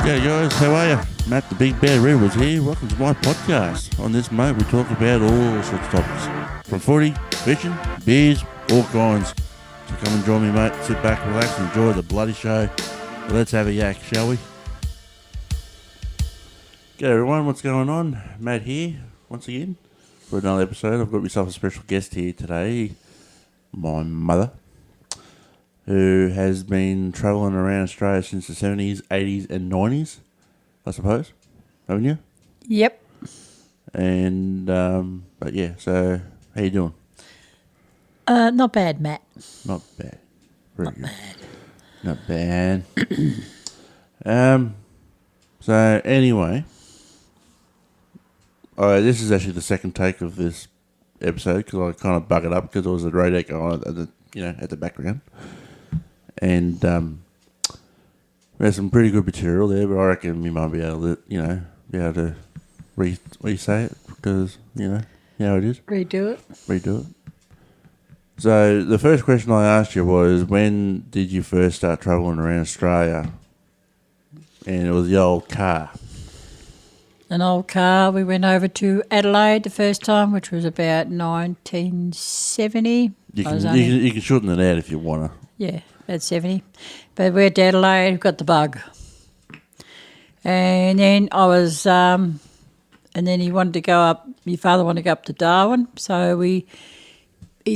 Yeah, guys, how are you? Matt the Big Bear Reynolds here. Welcome to my podcast. On this, mate, we talk about all sorts of topics. From footy, fishing, beers, all kinds. So come and join me, mate. Sit back, relax, and enjoy the bloody show. Let's have a yak, shall we? G'day everyone, what's going on? Matt here, once again, for another episode. I've got myself a special guest here today. My mother, who has been travelling around Australia since the 70s, 80s and 90s, I suppose. Haven't you? Yep. And, but yeah, so how you doing? Not bad, Matt. Not bad. Very Not good. bad. Not bad. So anyway, this is actually the second take of this episode because I kind of bug it up because there was a radio going on at the background. And there's some pretty good material there, but I reckon we might be able to, re-say it because, how it is. Redo it. So the first question I asked you was, when did you first start travelling around Australia? And it was the old car. An old car. We went over to Adelaide the first time, which was about 1970. You can shorten it out if you want to. Yeah, about 70. But we went to Adelaide, got the bug. And then I was, and then he wanted to go up, my father wanted to go up to Darwin. So he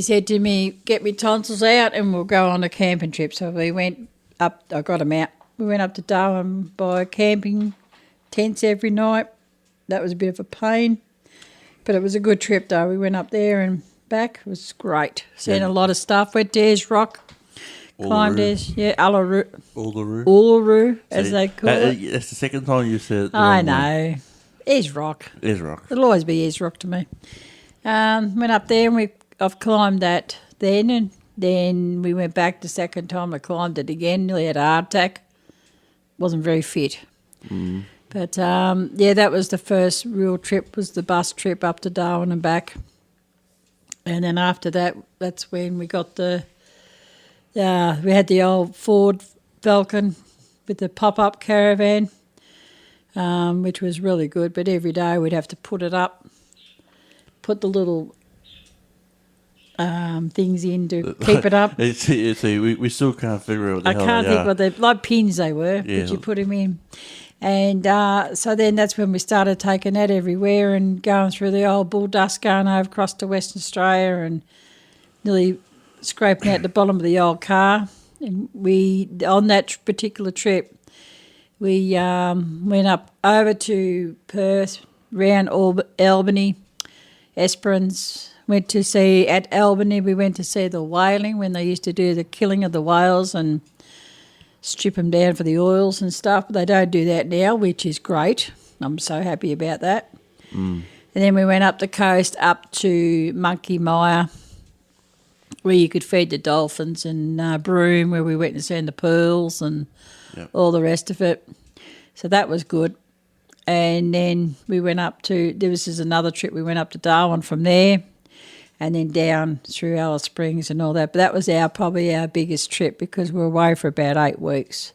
said to me, get me tonsils out and we'll go on a camping trip. So we went up, I got him out. We went up to Darwin by camping tents every night. That was a bit of a pain, but it was a good trip though. We went up there and back. It was great. Seen a lot of stuff. Went to Ayers Rock. Climbed Ayers. Yeah, Uluru, as they call it. That's the second time you said it. I know. Ayers Rock. Ayers Rock. It'll always be Ayers Rock to me. Went up there and I've climbed that then, and then we went back the second time. I climbed it again. Nearly had a heart attack. Wasn't very fit. Mm. But, that was the first real trip, was the bus trip up to Darwin and back. And then after that, that's when we got we had the old Ford Falcon with the pop-up caravan, which was really good. But every day we'd have to put it up, put the little things in to keep it up. See, we still can't figure out what the hell they are. I can't think what they're like, pins they were, yeah. but you put them in. And so then that's when we started taking that everywhere and going through the old bull dust, going over across to Western Australia and nearly scraping out the bottom of the old car. And on that particular trip, we went up over to Perth, round Albany, Esperance. Went to see, at Albany, we went to see the whaling when they used to do the killing of the whales and strip them down for the oils and stuff. But they don't do that now, which is great. I'm so happy about that. Mm. And then we went up the coast up to Monkey Mire, where you could feed the dolphins, and Broome, where we went and seen the pearls and all the rest of it. So that was good. And then we went up to, this is another trip, we went up to Darwin from there, and then down through Alice Springs and all that. But that was probably our biggest trip because we were away for about 8 weeks.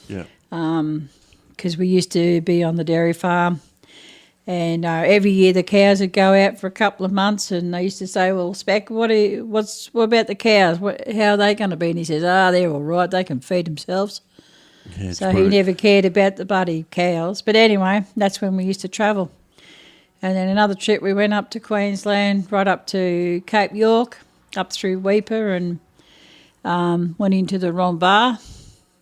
Yeah. Because we used to be on the dairy farm, and every year the cows would go out for a couple of months, and they used to say, well, Speck, what about the cows? How are they going to be? And he says, they're all right. They can feed themselves. Yeah, so he never cared about the bloody cows. But anyway, that's when we used to travel. And then another trip, we went up to Queensland, right up to Cape York, up through Weipa, and went into the wrong bar.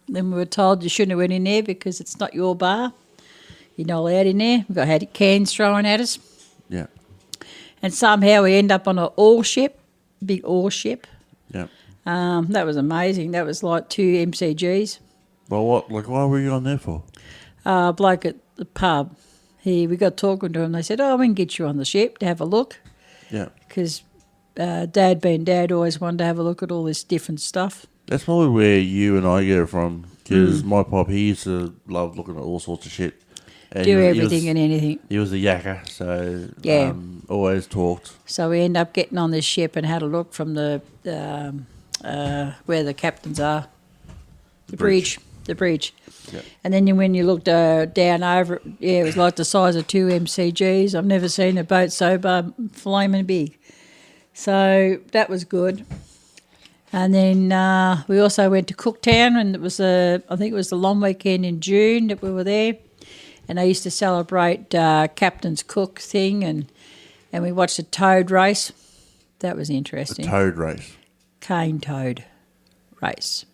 Then we were told you shouldn't have went in there because it's not your bar. You're not allowed in there. We had cans thrown at us. Yeah. And somehow we end up on an ore ship, big ore ship. Yeah. That was amazing. That was like 2 MCGs. Well, why were you on there for? A bloke at the pub. We got talking to him. They said, we can get you on the ship to have a look. Yeah. Because Dad, being Dad, always wanted to have a look at all this different stuff. That's probably where you and I get it from, because my pop, he used to love looking at all sorts of shit. And do everything and anything. He was a yacker, so yeah. Always talked. So we ended up getting on this ship and had a look from the where the captains are, the bridge. the bridge. Yep. And then when you looked down over it, it was like the size of 2 MCGs. I've never seen a boat so flaming big. So that was good. And then we also went to Cooktown, and I think it was the long weekend in June that we were there. And they used to celebrate Captain's Cook thing, and we watched a toad race. That was interesting. A toad race. Cane toad race.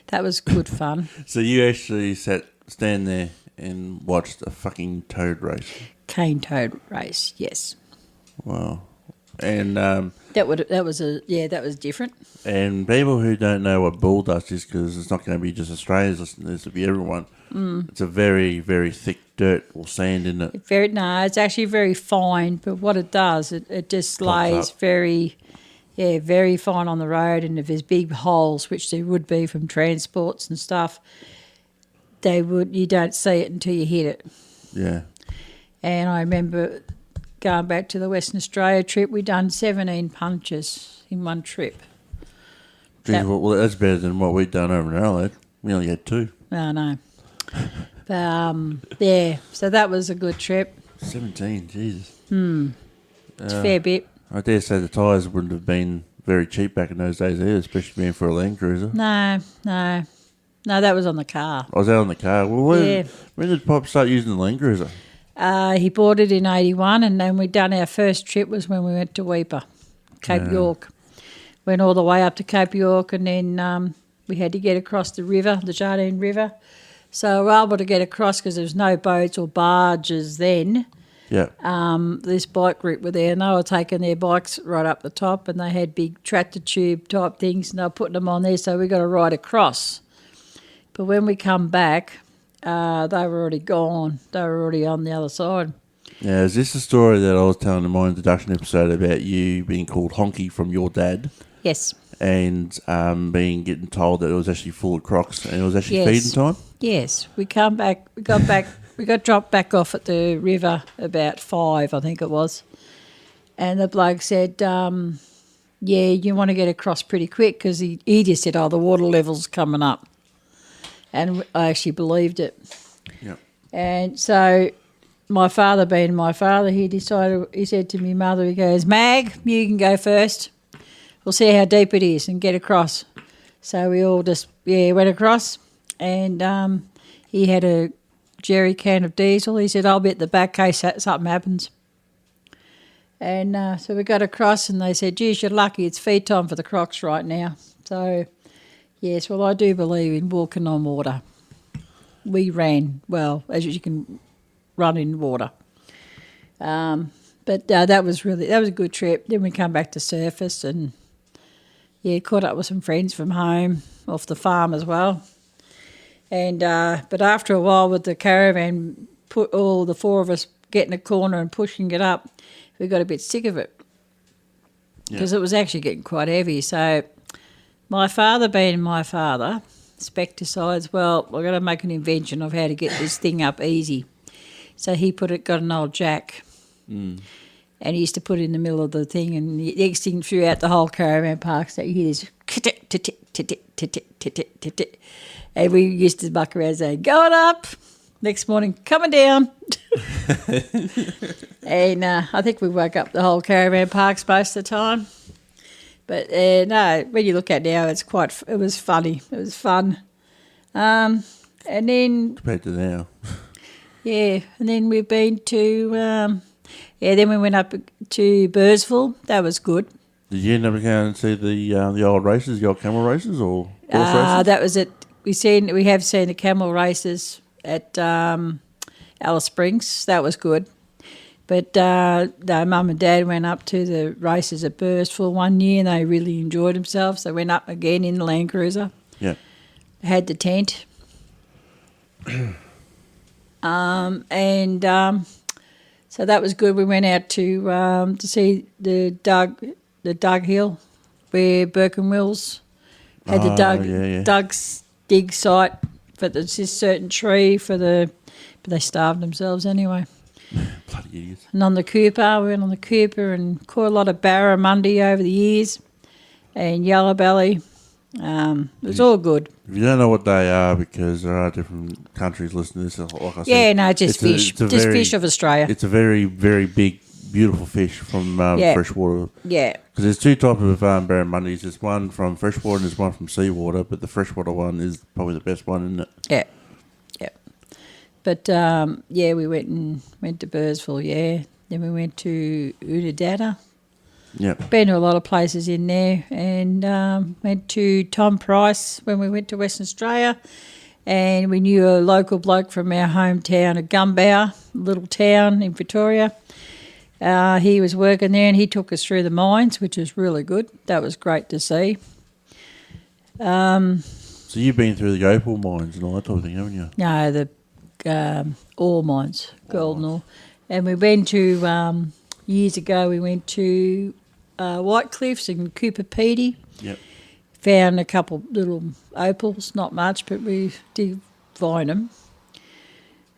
That was good fun. So you actually stand there and watched a fucking toad race? Cane toad race, yes. Wow. And that was different. And people who don't know what bull dust is, because it's not going to be just Australians listening, this will be everyone. It's a very, very thick dirt or sand, isn't it? It's actually very fine, but what it does, it just lays very fine on the road, and if there's big holes, which there would be from transports and stuff, you don't see it until you hit it. Yeah. And I remember going back to the Western Australia trip, we done 17 punches in one trip. Well, that's better than what we'd done over in Adelaide. We only had 2. I know. So that was a good trip. 17, Jesus. It's a fair bit. I dare say the tyres wouldn't have been very cheap back in those days either, especially being for a Land Cruiser. No, that was on the car. I was out on the car. Well, when did Pop start using the Land Cruiser? He bought it in 81, and then we'd done our first trip was when we went to Weipa, Cape York. Went all the way up to Cape York, and then we had to get across the river, the Jardine River. So we were able to get across because there was no boats or barges then. Yeah. This bike group were there, and they were taking their bikes right up the top, and they had big tractor tube type things, and they were putting them on there, so we got to ride across. But when we come back, they were already gone. They were already on the other side. Yeah, is this the story that I was telling in my introduction episode about you being called Honky from your dad? Yes. And getting told that it was actually full of crocs and it was actually feeding time? Yes. We got dropped back off at the river about 5, I think it was. And the bloke said, you want to get across pretty quick, because he just said, the water level's coming up. And I actually believed it. Yeah. And so my father, being my father, he said to me mother, he goes, Mag, you can go first. We'll see how deep it is and get across. So we all just, went across, and he had a jerry can of diesel. He said, I'll be at the back in case something happens. And so we got across, and they said, geez, you're lucky, it's feed time for the crocs right now. So, yes, well, I do believe in walking on water. We ran, well, as you can run in water. But that was a good trip. Then we come back to surface and, caught up with some friends from home, off the farm as well. And but after a while with the caravan, put all the 4 of us getting a corner and pushing it up, we got a bit sick of it because it was actually getting quite heavy. So my father, being my father, Spec decides, well, we're going to make an invention of how to get this thing up easy. So he got an old yack. And he used to put it in the middle of the thing, and the next thing throughout the whole caravan park, so you hear this tick, and we used to muck around saying, going up, next morning, coming down. And I think we woke up the whole caravan parks most of the time. But no, when you look at it now, it was funny. It was fun. And then... Compared to now. Yeah, and then we've been to... then we went up to Bursville. That was good. Did you end up going and see the old races, the old camel races, or horse races? That was it. We have seen the camel races at Alice Springs. That was good. But Mum and Dad went up to the races at Bursville one year, and they really enjoyed themselves. They went up again in the Land Cruiser. Yeah. Had the tent. So that was good. We went out to see the Dug Hill, where Burke and Wills had the Doug's dig site for this certain tree but they starved themselves anyway. Bloody idiots. And on the Cooper, we went on the Cooper and caught a lot of barramundi over the years, and yellow belly, It was all good. If you don't know what they are, because there are different countries listening to this, like I said, Yeah, no, just it's fish. Just fish of Australia. It's a very, very big, beautiful fish from freshwater. Yeah. Because there's two types of barramundi. There's one from freshwater and there's one from seawater, but the freshwater one is probably the best one, isn't it? Yeah. Yeah. But, we went to Bursville, yeah. Then we went to Udadata. Yep. Been to a lot of places in there, and went to Tom Price when we went to Western Australia, and we knew a local bloke from our hometown of Gumbow, little town in Victoria. He was working there, and he took us through the mines, which was really good. That was great to see. So you've been through the opal mines and all that type of thing, haven't you? No, the ore mines, golden ore. And we went to, years ago, we went to White Cliffs and Cooper Pedy. Yep. Found a couple little opals, not much, but we did find them.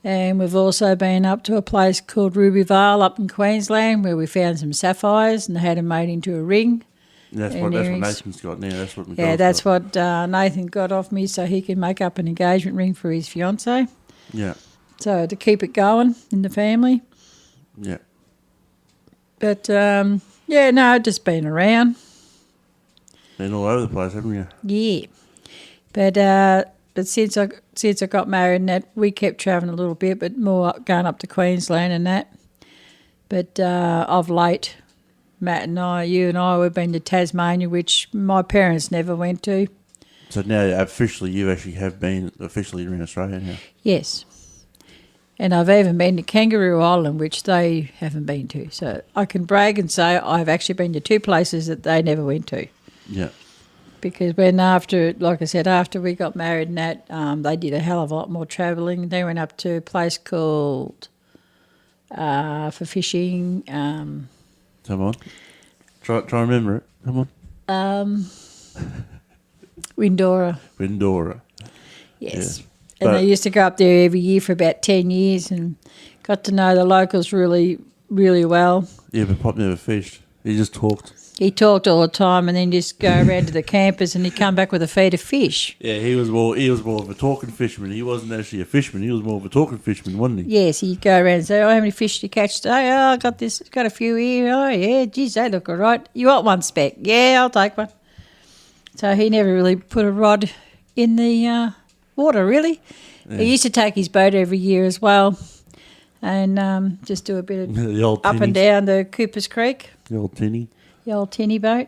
And we've also been up to a place called Ruby Vale up in Queensland where we found some sapphires and had them made into a ring. That's what Nathan's got now. That's what that's what Nathan got off me so he can make up an engagement ring for his fiancée. Yeah. So to keep it going in the family. Yeah. But, just been around. Been all over the place, haven't you? Yeah. But since I got married and that, we kept travelling a little bit, but more going up to Queensland and that. But of late, Matt and I, you and I, we've been to Tasmania, which my parents never went to. So now officially you actually have been officially in Australia now? Yes. And I've even been to Kangaroo Island, which they haven't been to. So I can brag and say I've actually been to two places that they never went to. Yeah. Because after we got married and that, they did a hell of a lot more travelling. They went up to a place called, for fishing. Come on. Try and remember it. Come on. Windora. Yes. Yeah. And they used to go up there every year for about 10 years and got to know the locals really, really well. Yeah, but Pop never fished. He just talked. He talked all the time and then just go around to the campers and he'd come back with a feed of fish. Yeah, he was more of a talking fisherman. He wasn't actually a fisherman. He was more of a talking fisherman, wasn't he? Yes, he'd go around and say, how many fish did you catch today? Oh, I got this, got a few here. Oh, yeah, geez, they look all right. You want one speck? Yeah, I'll take one. So he never really put a rod in the water, really. Yeah. He used to take his boat every year as well and just do a bit of the old up and down the Coopers Creek. The old tinny. The old tinny boat.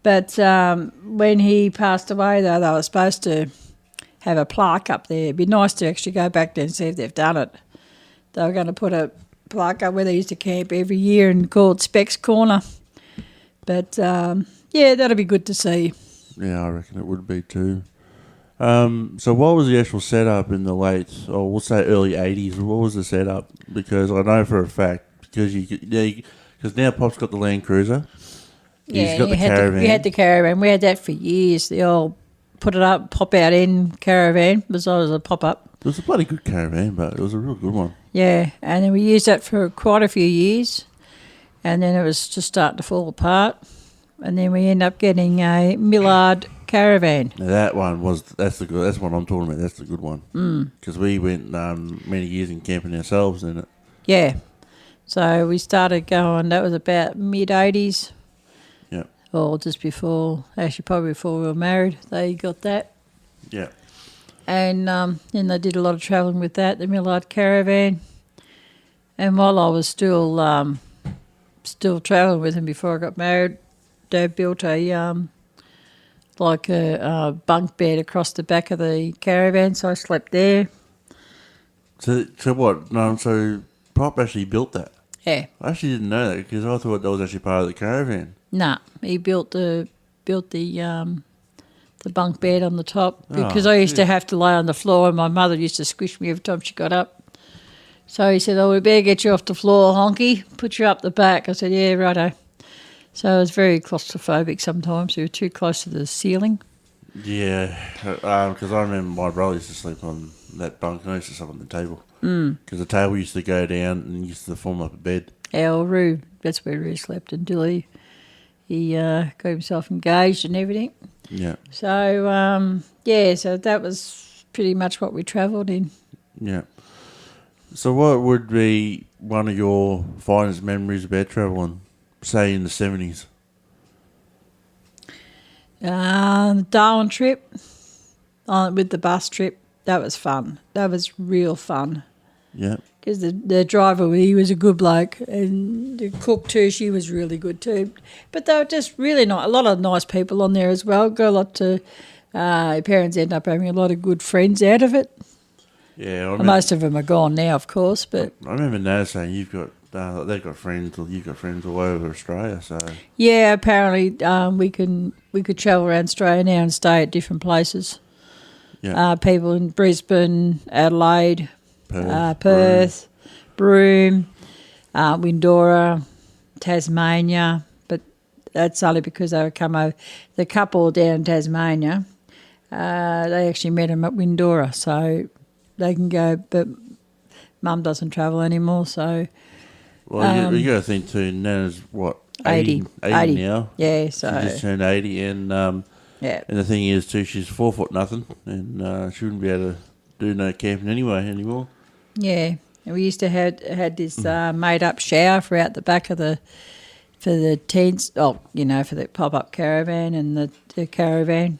But when he passed away, though, they were supposed to have a plaque up there. It'd be nice to actually go back there and see if they've done it. They were going to put a plaque up where they used to camp every year and call it Specs Corner. But, that'd be good to see. Yeah, I reckon it would be too. So what was the actual setup in the late, or we'll say early 80s? What was the setup? Because I know for a fact, because now Pop's got the Land Cruiser. Yeah, he's got the caravan. We had the caravan. We had that for years. The old put it up, pop out in caravan. It was always a pop up. It was a bloody good caravan, but it was a real good one. Yeah, and then we used that for quite a few years, and then it was just starting to fall apart. And then we end up getting a Millard caravan. Now that's what I'm talking about. That's the good one. Because we went many years in camping ourselves in it. Yeah. So we started going, that was about mid-80s. Yeah. Or just before, actually probably before we were married, they got that. Yeah. And then they did a lot of travelling with that, the Millard caravan. And while I was still travelling with them before I got married, they built a bunk bed across the back of the caravan, so I slept there. So what? No, so Pop actually built that? Yeah. I actually didn't know that because I thought that was actually part of the caravan. Nah, he built the bunk bed on the top because I used to have to lay on the floor and my mother used to squish me every time she got up. So he said, oh, we better get you off the floor, honky, put you up the back. I said, yeah, righto. So I was very claustrophobic sometimes. We were too close to the ceiling. Yeah, because I remember my brother used to sleep on that bunk and I used to sleep on the table. Because the table used to go down and used to form up a bed. Our room, that's where Roo slept until he got himself engaged and everything. Yeah. So, so that was pretty much what we travelled in. Yeah. So what would be one of your finest memories about travelling, say in the 70s? The Darwin trip, with the bus trip, that was fun. That was real fun. Yeah. Because the driver, he was a good bloke, and the cook too, she was really good too. But they were just really nice. A lot of nice people on there as well. Got a lot to. Your parents end up having a lot of good friends out of it. Yeah. Most of them are gone now, of course. But I remember Nana saying they've got friends, or you've got friends all over Australia. So yeah, apparently we could travel around Australia now and stay at different places. yeah, People in Brisbane, Adelaide, Perth, Broome, Windora, Tasmania, but that's only because they would come over. The couple down in Tasmania, they actually met them at Windora, so they can go, but Mum doesn't travel anymore, so... Well, you got to think too, Nana's, what, 80 now? Yeah, so... She just turned 80, and yeah. and the thing is too, she's 4 foot nothing, and she wouldn't be able to do no camping anymore. Yeah, and we used to had this made up shower for out the back for the tents. Oh, for the pop up caravan and the caravan.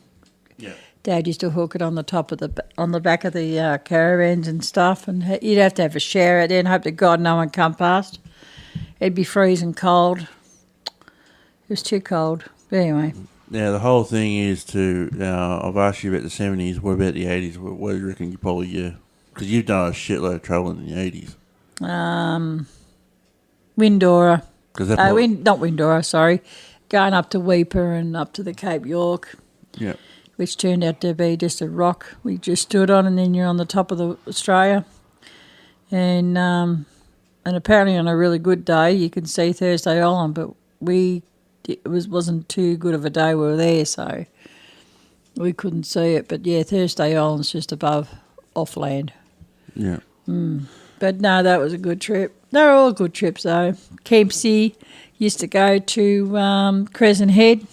Yeah. Dad used to hook it on the back of the caravans and stuff, and you'd have to have a shower out there and hope to God no one come past. It'd be freezing cold. It was too cold. But anyway. Now, the whole thing is I've asked you about the 70s, what about the 80s? What do you reckon you probably, because you've done a shitload of travelling in the 80s. Windora. Not Windora, sorry. Going up to Weipa and up to the Cape York. Yeah. Which turned out to be just a rock we just stood on, and then you're on the top of the Australia. And apparently on a really good day you can see Thursday Island, but wasn't too good of a day we were there, so we couldn't see it. But yeah, Thursday Island's just above offland. Yeah. But no, that was a good trip. They're all good trips though. Kempsey used to go to Crescent Head,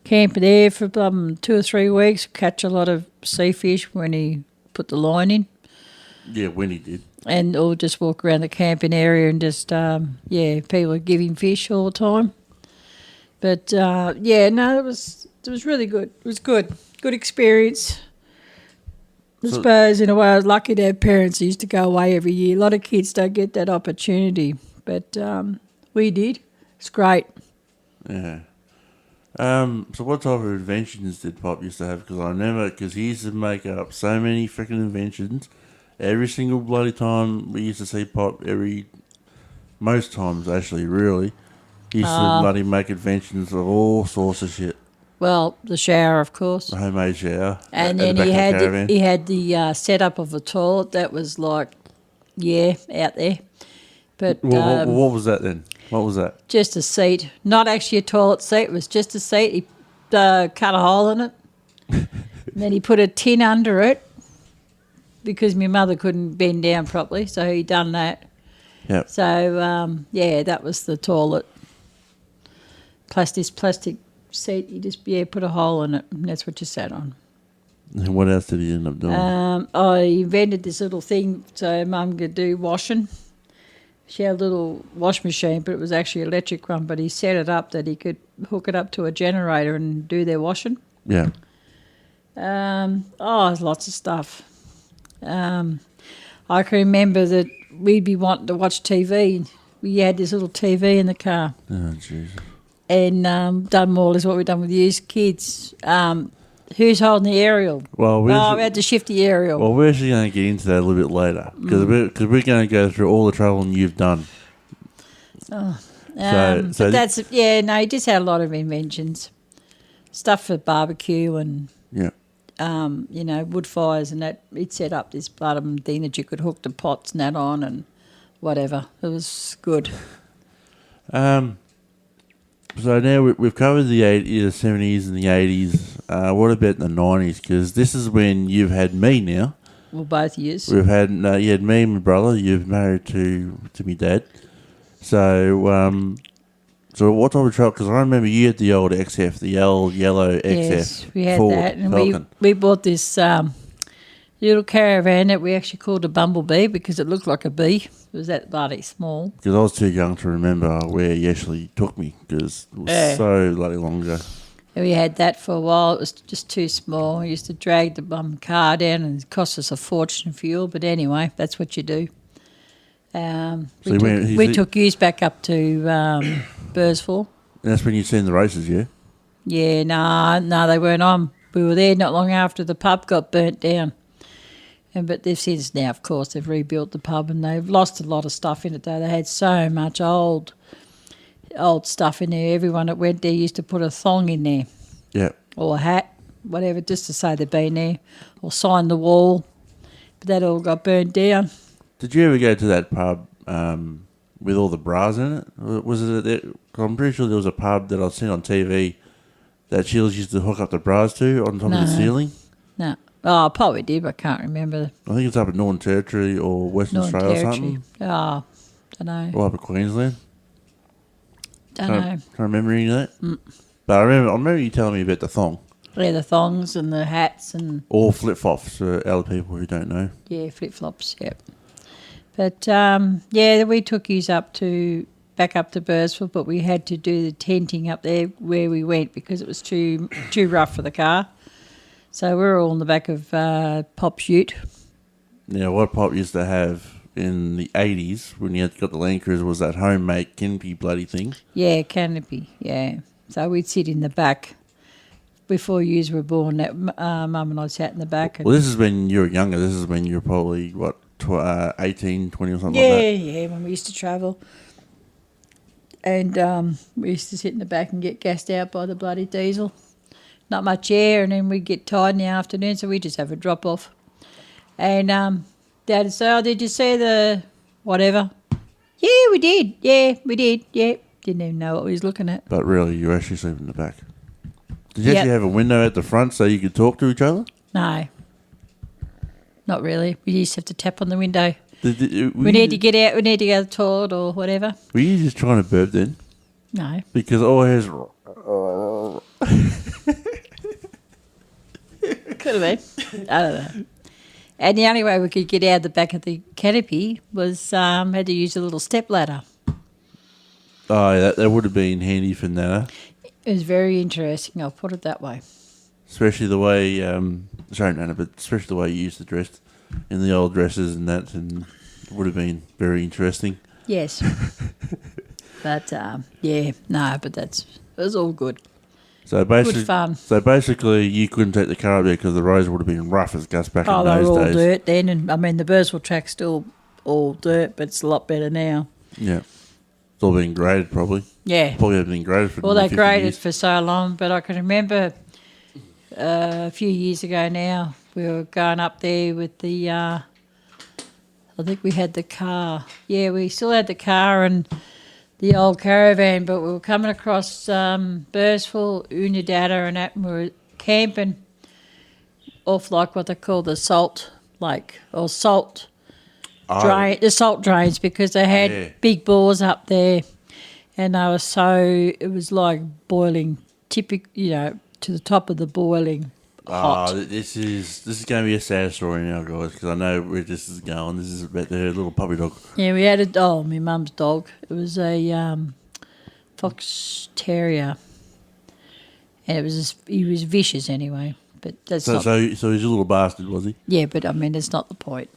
camp there for 2 or 3 weeks, catch a lot of sea fish when he put the line in. Yeah, when he did. And or just walk around the camping area and just, people would give him fish all the time. But, it was really good. It was good. Good experience. I suppose, in a way, I was lucky to have parents who used to go away every year. A lot of kids don't get that opportunity, but we did. It's great. Yeah. So what type of inventions did Pop used to have? Because I remember, he used to make up so many freaking inventions. Every single bloody time we used to see Pop, most times actually, really, he used to bloody make inventions of all sorts of shit. Well, the shower, of course. The homemade shower. And then he had the setup of the toilet that was like, out there. But what was that then? What was that? Just a seat. Not actually a toilet seat. It was just a seat. He cut a hole in it. And then he put a tin under it because my mother couldn't bend down properly, so he done that. Yeah. So, that was the toilet. Plastic seat. You just, put a hole in it, and that's what you sat on. And what else did he end up doing? I invented this little thing so Mum could do washing. She had a little wash machine, but it was actually an electric one, but he set it up that he could hook it up to a generator and do their washing. Yeah. There's lots of stuff. I can remember that we'd be wanting to watch TV. We had this little TV in the car. Oh, Jesus. And done more or less what we've done with you kids. Who's holding the aerial? Well, we had to shift the aerial. Well, we're actually going to get into that a little bit later because we're going to go through all the travelling you've done. But that's he just had a lot of inventions, stuff for barbecue and wood fires and that. He'd set up this bottom thing that you could hook the pots and that on and whatever. It was good. So now we've covered the 70s and the 80s. What about the 90s? Because this is when you've had me now. Well, both years. We've had you had me and my brother. You've married to my dad. So So what type of truck? Because I remember you had the old XF, the old yellow XF. Yes, we had Ford that, and Falcon. we bought this little caravan that we actually called a bumblebee because it looked like a bee. It was that bloody small. Because I was too young to remember where you actually took me, because it was so bloody long ago. And we had that for a while. It was just too small. We used to drag the car down, and it cost us a fortune in fuel. But anyway, that's what you do. We took yous back up to Bursville. And that's when you seen the races, yeah? Yeah, no, they weren't on. We were there not long after the pub got burnt down. But they've since now, of course, they've rebuilt the pub, and they've lost a lot of stuff in it, though. They had so much old stuff in there. Everyone that went there used to put a thong in there. Yeah. Or a hat, whatever, just to say they'd been there, or sign the wall. But that all got burnt down. Did you ever go to that pub with all the bras in it? Was it there? I'm pretty sure there was a pub that I've seen on TV that Sheila's used to hook up the bras to on top of the ceiling. No. Oh, I probably did, but I can't remember. I think it's up in Northern Territory or Western Australia or something. Oh, don't know. Or up in Queensland. Don't know. Can't remember any of that. But I remember you telling me about the thong. Yeah, the thongs and the hats and... Or flip-flops for other people who don't know. Yeah, flip-flops, yep. But, we took yous back up to Bursville, but we had to do the tenting up there where we went because it was too rough for the car. So we were all in the back of Pop's ute. Now, what Pop used to have in the 80s when you had got the Land Cruiser was that homemade canopy bloody thing. Yeah, canopy, yeah. So we'd sit in the back. Before yous were born, that Mum and I sat in the back. And well, this is when you were younger. This is when you were probably, 18, 20 or something like that? Yeah, when we used to travel. And we used to sit in the back and get gassed out by the bloody diesel. Not much air, and then we'd get tired in the afternoon, so we'd just have a drop-off. And Dad would say, oh, did you see the whatever? Yeah, we did. Yeah, we did. Yeah. Didn't even know what we was looking at. But really, you were actually sleeping in the back. Did you actually have a window at the front so you could talk to each other? No. Not really. We used to have to tap on the window. We need to get out. We need to go to the toilet or whatever. Were you just trying to burp then? No. Because all I hear is... Could have been. I don't know. And the only way we could get out the back of the canopy was had to use a little step ladder. Oh, that would have been handy for Nana. It was very interesting, I'll put it that way. Especially the way, sorry Nana, but especially the way you used to dress in the old dresses and that, and it would have been very interesting. Yes. But, but it was all good. So basically, good fun. So basically, you couldn't take the car up there because the roads would have been rough as guts back in those days. Oh, they were all dirt then, and I mean the Bursville track's still all dirt, but it's a lot better now. Yeah, it's all been graded probably. Yeah, probably have been graded for. Well, they graded years. for so long, but I can remember a few years ago now we were going up there with the. I think we had the car. Yeah, we still had the car and the old caravan, but we were coming across Bursville, Unadada and that, and we were camping off like what they call the salt lake or salt drain, the salt drains, because they had big bores up there, and they were it was like boiling, to the top of the boiling hot. This is going to be a sad story now, guys, because I know where this is going. This is about their little puppy dog. Yeah, we had my mum's dog. It was a fox terrier, and he was vicious anyway. But that's so he's a little bastard, was he? Yeah, but I mean that's not the point.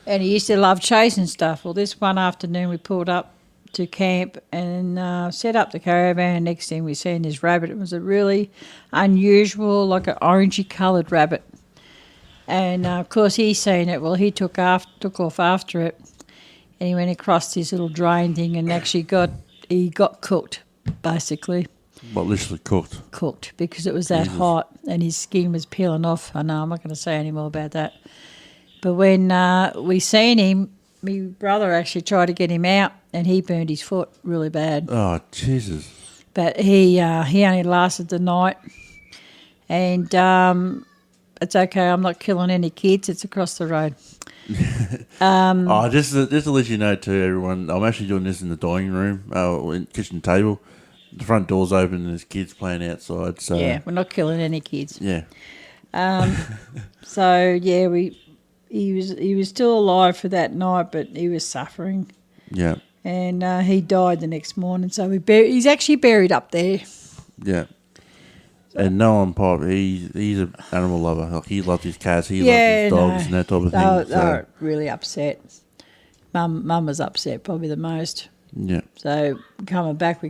And he used to love chasing stuff. Well, this one afternoon we pulled up to camp and set up the caravan. Next thing we seen this rabbit. It was a really unusual, like an orangey coloured rabbit. And of course he seen it. Well, he took off after it, and he went across this little drain thing and actually got cooked, basically. What, literally cooked? Cooked, because it was that hot and his skin was peeling off. I know, I'm not going to say any more about that. But when we seen him, my brother actually tried to get him out, and he burned his foot really bad. Oh, Jesus. But he only lasted the night. And it's okay. I'm not killing any kids. It's across the road. Just to let you know too, everyone, I'm actually doing this in the dining room, in kitchen table. The front door's open and there's kids playing outside. So Yeah, we're not killing any kids. yeah, So yeah, he was still alive for that night, but he was suffering, yeah, and he died the next morning. So he's actually buried up there. yeah. And Nolan Pop, he's an animal lover. Like, he loved his cats, he loved his dogs and that type of thing. They were really upset. Mum was upset probably the most. Yeah. So we come back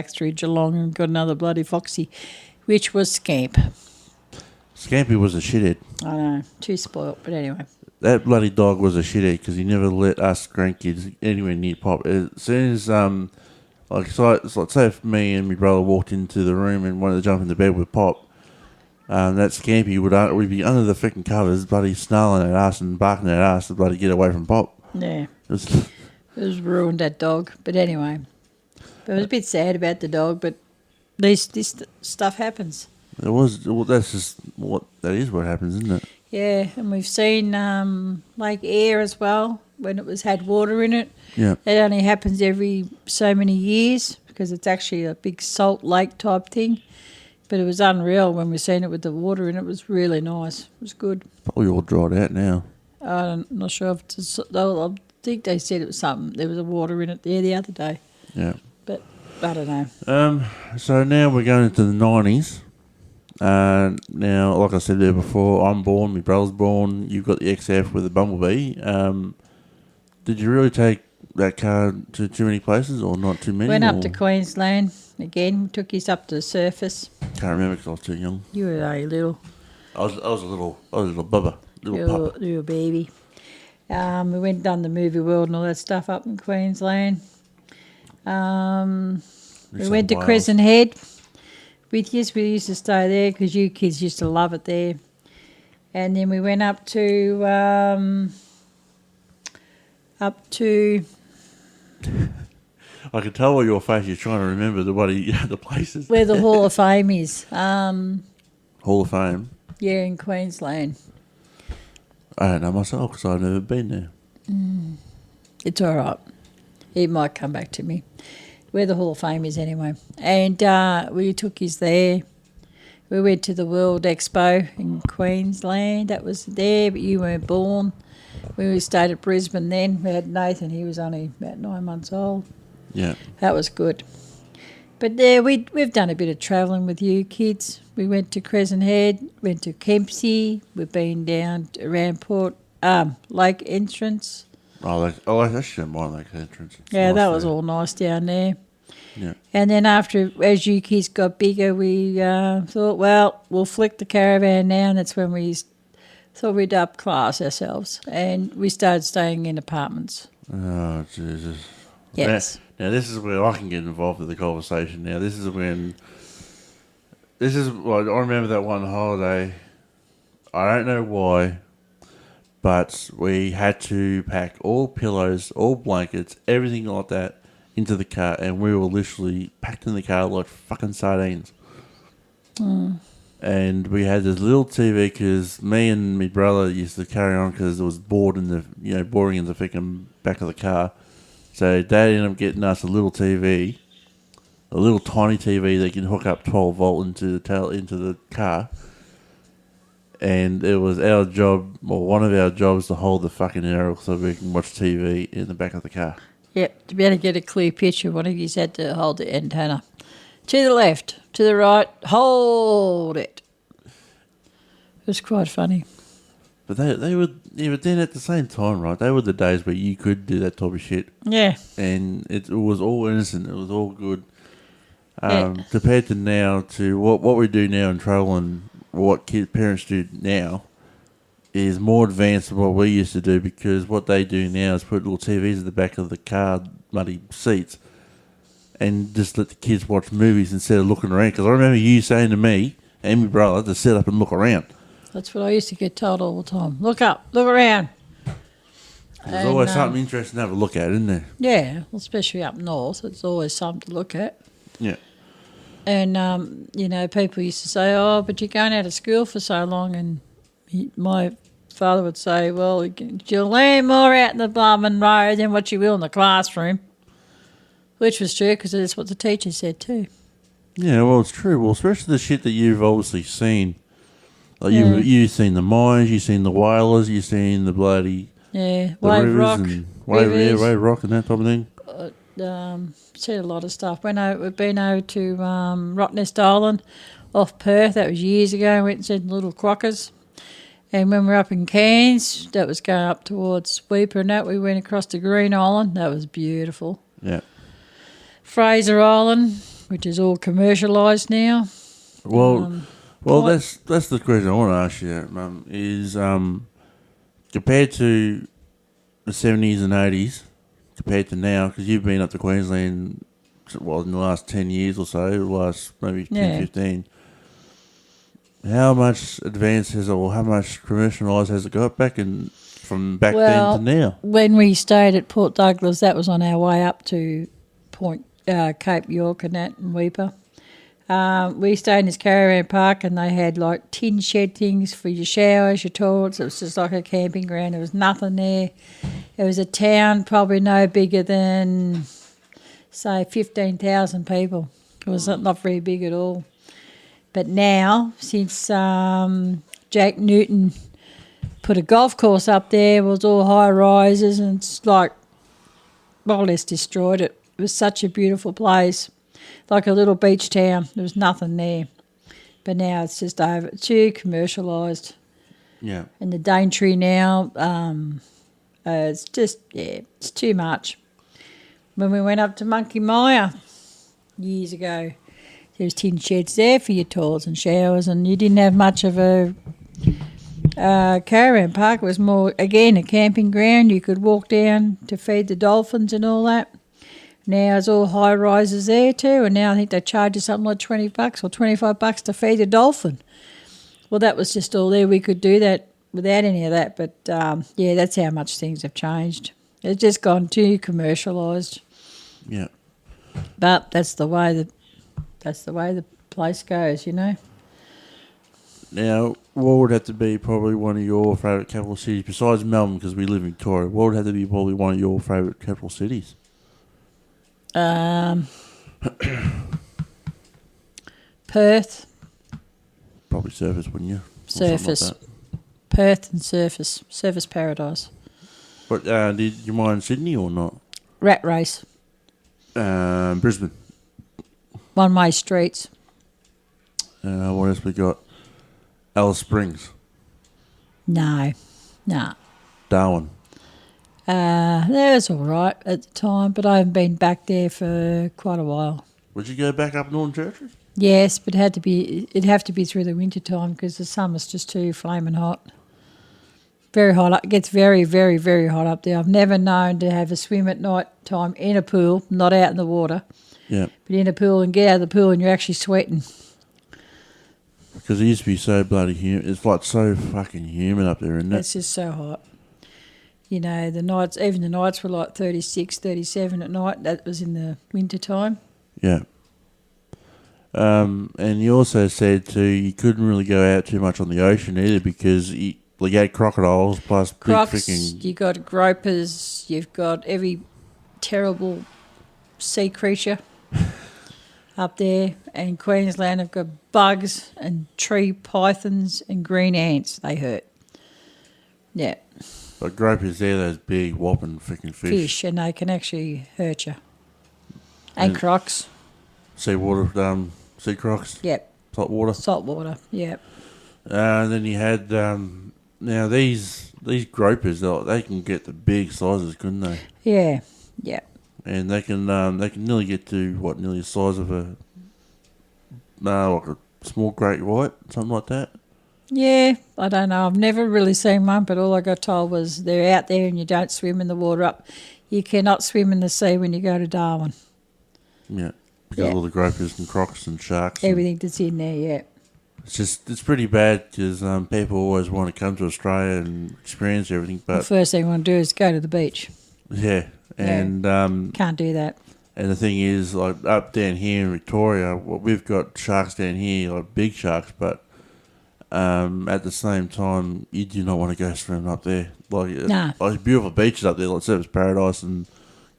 through Geelong and got another bloody foxy, which was Scamp. Scampy was a shithead. I know, too spoilt, but anyway. That bloody dog was a shithead because he never let us grandkids anywhere near Pop. As soon as say if me and my brother walked into the room and wanted to jump into bed with Pop, that Scampy would be under the freaking covers, bloody snarling at us and barking at us to bloody get away from Pop. Yeah. It was ruined, that dog. But anyway, I was a bit sad about the dog, but this stuff happens. That's just what happens, isn't it? Yeah, and we've seen Lake Eyre as well when it had water in it. Yeah. It only happens every so many years because it's actually a big salt lake type thing. But it was unreal when we seen it with the water in it. It was really nice. It was good. Probably all dried out now. I'm not sure if it's... I think they said it was something. There was a water in it there the other day. Yeah. But I don't know. So now we're going into the 90s. Now, like I said there before, I'm born, my brother's born, you've got the XF with the Bumblebee. Did you really take that car to too many places or not too many? Went up to Queensland again, took us up to the surface. Can't remember because I was too young. You were a little... I was a little bubba, little pup. Little baby. We went and done the movie world and all that stuff up in Queensland. We went to Crescent Head with you. We used to stay there because you kids used to love it there. And then we went up to I can tell by your face you're trying to remember the places. where the Hall of Fame is. Hall of Fame? Yeah, in Queensland. I don't know myself because I've never been there. It's all right. It might come back to me. Where the Hall of Fame is anyway. And we took us there. We went to the World Expo in Queensland. That was there, but you weren't born. We stayed at Brisbane then. We had Nathan. He was only about 9 months old. Yeah. That was good. But yeah, we've done a bit of travelling with you kids. We went to Crescent Head, went to Kempsey. We've been down around Lake Entrance. I actually don't mind Lake Entrance. It's yeah, nice that was there. all nice down there. Yeah. And then as you kids got bigger, we thought, well, we'll flick the caravan now, and that's when we thought we'd upclass ourselves, and we started staying in apartments. Oh, Jesus. Yes. Now, this is where I can get involved with the conversation. Now, well, I remember that one holiday. I don't know why, but we had to pack all pillows, all blankets, everything like that into the car, and we were literally packed in the car like fucking sardines. And we had this little TV because me and my brother used to carry on because it was boring in the freaking back of the car. So Dad ended up getting us a little TV, a little tiny TV that can hook up 12 volt into the car. And it was our job, or one of our jobs, to hold the fucking arrow so we can watch TV in the back of the car. Yep, to be able to get a clear picture, one of you had to hold the antenna. To the left, to the right, hold it. It was quite funny. But they were, but then at the same time, right, they were the days where you could do that type of shit. Yeah. And it was all innocent. It was all good. Yeah. Compared to now, to what we do now in travel and what parents do now is more advanced than what we used to do, because what they do now is put little TVs at the back of the car, muddy seats, and just let the kids watch movies instead of looking around. Because I remember you saying to me and my brother to sit up and look around. That's what I used to get told all the time. Look up, look around. There's always something interesting to have a look at, isn't there? Yeah, well, especially up north, it's always something to look at. Yeah. And, people used to say, oh, but you're going out of school for so long. And My father would say, well, you'll learn more out in the blooming road than what you will in the classroom. Which was true, because that's what the teacher said too. Yeah, well, it's true. Well, especially the shit that you've obviously seen. Like Yeah. you've seen the mines, you've seen the whalers, you've seen the bloody Yeah, the wave rivers rock, and rivers. wave rock and that type of thing. Said a lot of stuff. We've been over to Rottnest Island off Perth. That was years ago. Went and seen little crockers. And when we were up in Cairns, that was going up towards Weeper and that, we went across to Green Island. That was beautiful. Yeah. Fraser Island, which is all commercialised now. Well, that's the question I want to ask you, Mum. Is compared to the 70s and 80s, compared to now, because you've been up to Queensland, well, in the last 10 years or so, the last maybe 10, 15. How much advanced has it, or how much commercialised has it got from back then to now? When we stayed at Port Douglas, that was on our way up to Cape York and that, and Weeper. We stayed in this caravan park, and they had like tin shed things for your showers, your toilets. It was just like a camping ground. There was nothing there. It was a town probably no bigger than, say, 15,000 people. It was not very big at all. But now, since Jack Newton put a golf course up there, it was all high rises, and it's like, more or less destroyed it. It was such a beautiful place, like a little beach town. There was nothing there. But now it's just too commercialised. Yeah. And the Daintree now, it's just, it's too much. When we went up to Monkey Mire years ago, there was tin sheds there for your toilets and showers, and you didn't have much of a caravan park. It was more, again, a camping ground. You could walk down to feed the dolphins and all that. Now it's all high rises there too, and now I think they charge you something like $20 or $25 to feed a dolphin. Well, that was just all there. We could do that without any of that, but that's how much things have changed. It's just gone too commercialised. Yeah. But that's the way the place goes, you know. Now, what would have to be probably one of your favourite capital cities, besides Melbourne, because we live in Victoria? What would have to be probably one of your favourite capital cities? Perth. Probably Surfers, wouldn't you? Surface. Like Perth and Surface. Surface Paradise. But did you mind Sydney or not? Rat Race. Brisbane. One-way streets. What else we got? Alice Springs. No. Darwin. That was all right at the time, but I haven't been back there for quite a while. Would you go back up Northern Territory? Yes, but it'd have to be through the winter time, because the summer's just too flaming hot. Very hot. It gets very, very, very hot up there. I've never known to have a swim at night time in a pool, not out in the water. Yeah. But in a pool, and get out of the pool and you're actually sweating. Because it used to be so bloody humid. It's like so fucking humid up there, isn't it? It's just so hot. You know, even the nights were like 36, 37 at night. That was in the winter time. Yeah. And you also said too, you couldn't really go out too much on the ocean either, because you had crocodiles plus Crocs, big freaking... you got gropers, you've got every terrible sea creature up there. And Queensland have got bugs and tree pythons and green ants. They hurt. Yeah. But gropers, they're those big whopping freaking fish. And they can actually hurt you. And crocs. Seawater, sea crocs. Yep. Salt water. Salt water, yep. And then you had, now these gropers, they can get the big sizes, couldn't they? Yeah, yeah. And they can nearly get to, nearly the size of a small great white, something like that. Yeah, I don't know. I've never really seen one, but all I got told was they're out there and you don't swim in the water up. You cannot swim in the sea when you go to Darwin. Yeah, because of all the gropers and crocs and sharks. Everything that's in there, yeah. It's pretty bad, because people always want to come to Australia and experience everything. But the first thing I want to do is go to the beach. Yeah, and can't do that. And the thing is, like up down here in Victoria, we've got sharks down here, like big sharks, but at the same time, you do not want to go swimming up there. Nah. Like beautiful beaches up there, like Surfers Paradise and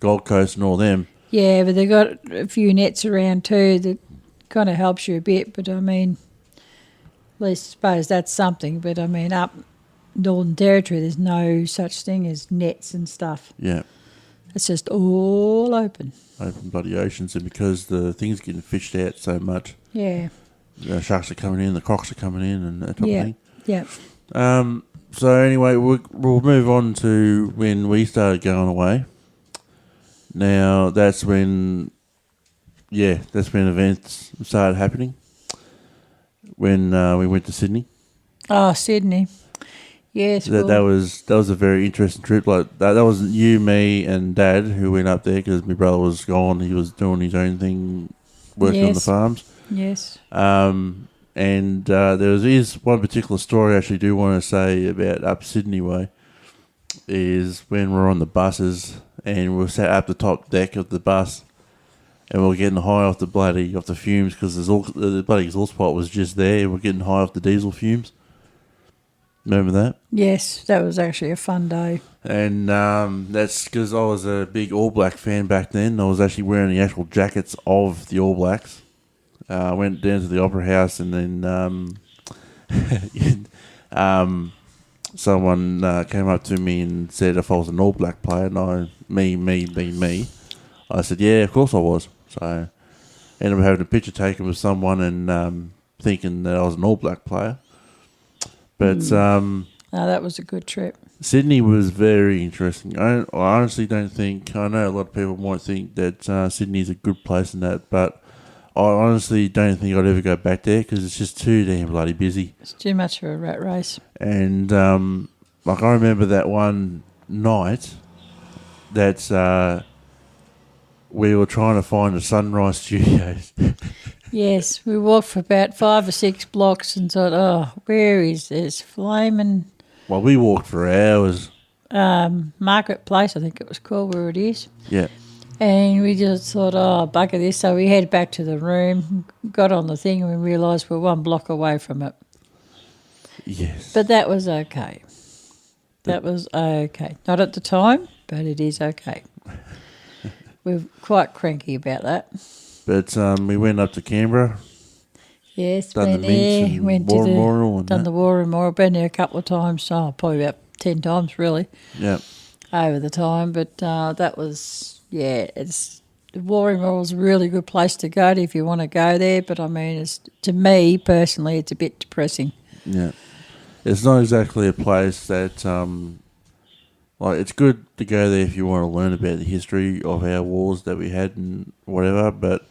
Gold Coast and all them. Yeah, but they got a few nets around too that kind of helps you a bit. But I mean, at least I suppose that's something. But I mean, up Northern Territory, there's no such thing as nets and stuff. Yeah. It's just all open. Open bloody oceans, and because the thing's getting fished out so much, Yeah. the sharks are coming in, the crocs are coming in, and that type of thing. Yeah. So anyway, we'll move on to when we started going away. Now that's when events started happening. When we went to Sydney. Oh, Sydney. Yes. That was a very interesting trip. Like that wasn't you, me, and Dad who went up there because my brother was gone. He was doing his own thing, working on the farms. Yes. And there is one particular story I actually do want to say about up Sydney way. Is when we're on the buses and we're sat up the top deck of the bus, and we're getting high off the fumes because the bloody exhaust pipe was just there. And we're getting high off the diesel fumes. Remember that? Yes, that was actually a fun day. And that's because I was a big All Black fan back then. I was actually wearing the actual jackets of the All Blacks. I went down to the Opera House and then someone came up to me and said if I was an All Black player, and me, I said, yeah, of course I was. So I ended up having a picture taken with someone and thinking that I was an All Black player. But that was a good trip. Sydney was very interesting. I honestly don't think, I know a lot of people might think that Sydney's a good place and that, but I honestly don't think I'd ever go back there because it's just too damn bloody busy. It's too much of a rat race. And I remember that one night that we were trying to find the Sunrise Studios. Yes, we walked for about 5 or 6 blocks and thought, oh, where is this flaming... Well, we walked for hours. Marketplace, I think it was called, where it is. Yeah. And we just thought, oh, bugger this. So we headed back to the room, got on the thing, and we realised we're 1 block away from it. Yes. But that was okay. That was okay. Not at the time, but it is okay. We're quite cranky about that. But we went up to Canberra. Yes, done went the there, mints and went War to Memorial and done that. the War Memorial. Been there a couple of times, probably about 10 times really Yeah. over the time. But that was, it's the War Memorial's a really good place to go to if you want to go there. But I mean, to me personally, it's a bit depressing. Yeah. It's not exactly a place that, it's good to go there if you want to learn about the history of our wars that we had and whatever, but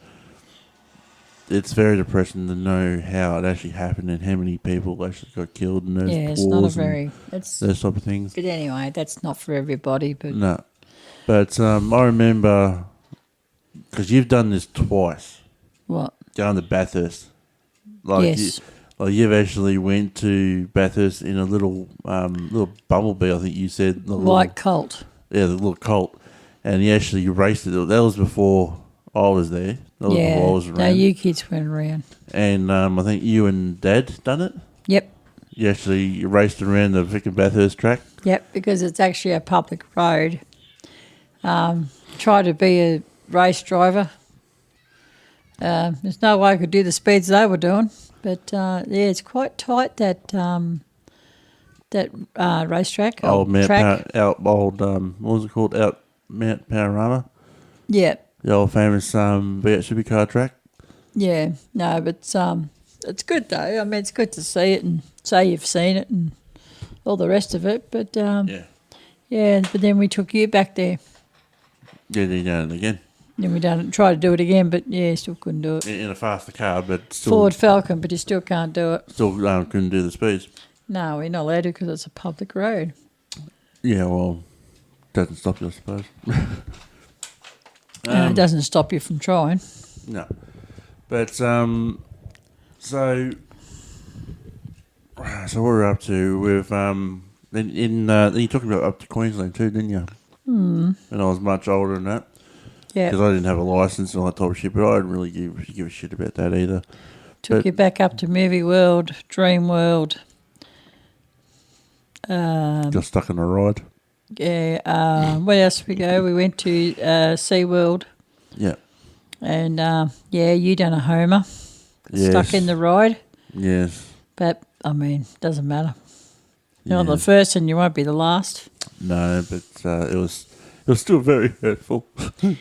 it's very depressing to know how it actually happened and how many people actually got killed in those Yeah, it's wars not a and very... those type of things. But anyway, that's not for everybody. But No. But I remember, because you've done this twice, what? going to Bathurst. Yes. You've actually went to Bathurst in a little bumblebee, I think you said. White Colt. Yeah, the little Colt. And you actually raced it. That was before I was there. That was before I was around. No, you kids went around. And I think you and Dad done it. Yep. You actually raced around the freaking Bathurst track. Yep, because it's actually a public road. Try to be a race driver. There's no way I could do the speeds they were doing. But, it's quite tight, that racetrack. What was it called? Mount Panorama. Yeah. The old famous V8 supercar track. Yeah. No, but it's good, though. I mean, it's good to see it and say you've seen it and all the rest of it. But, yeah, but then we took you back there. Yeah, then you done it again. Then we tried to do it again, but, still couldn't do it. In a faster car, but still... Ford Falcon, but you still can't do it. Still couldn't do the speeds. No, we're not allowed to because it's a public road. Yeah, well, doesn't stop you, I suppose. It doesn't stop you from trying. No. But, so what we're up to, we've, then you're talking about up to Queensland too, didn't you? When I was much older than that. Yeah. Because I didn't have a licence and all that type of shit, but I didn't really give a shit about that either. Took But- you back up to Movie World, Dream World. Got stuck in a ride. Yeah. Where else did we go? We went to SeaWorld. Yeah. And, you done a homer. Yes. Stuck in the ride. Yes. But, I mean, doesn't matter. You're not the Yes. first and you won't be the last. No, but it was still very hurtful.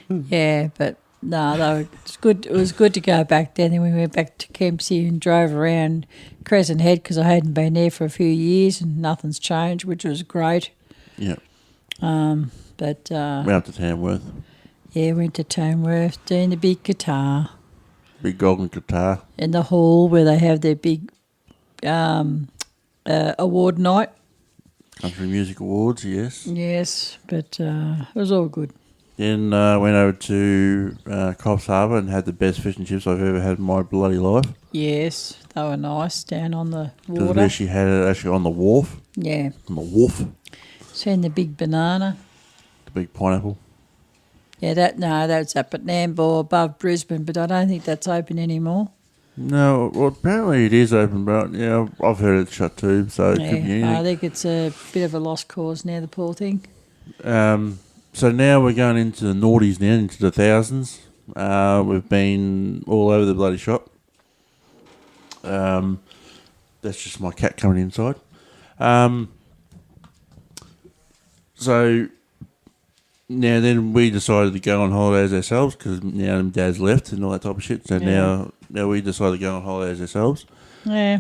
Yeah, but no, it's good. It was good to go back there. Then we went back to Kempsey and drove around Crescent Head because I hadn't been there for a few years and nothing's changed, which was great. Yeah. But Went up to Tamworth. yeah, went to Tamworth, doing the big guitar Big golden guitar. in the hall where they have their big award night. Country Music Awards, yes. Yes, but it was all good. Then went over to Coffs Harbour and had the best fish and chips I've ever had in my bloody life. Yes, they were nice down on the Because we water. actually had it actually on the wharf. Yeah, On the wharf. seen the big banana. The big pineapple. Yeah, that's up at Nambour above Brisbane, but I don't think that's open anymore. No, well, apparently it is open, but yeah, I've heard it's shut too, so it could be Yeah, anything. I think it's a bit of a lost cause now, the poor thing. So now we're going into the noughties now, into the thousands. We've been all over the bloody shop. That's just my cat coming inside. So now then we decided to go on holidays ourselves because now Dad's left and all that type of shit. So Yeah. now we decided to go on holidays ourselves. Yeah.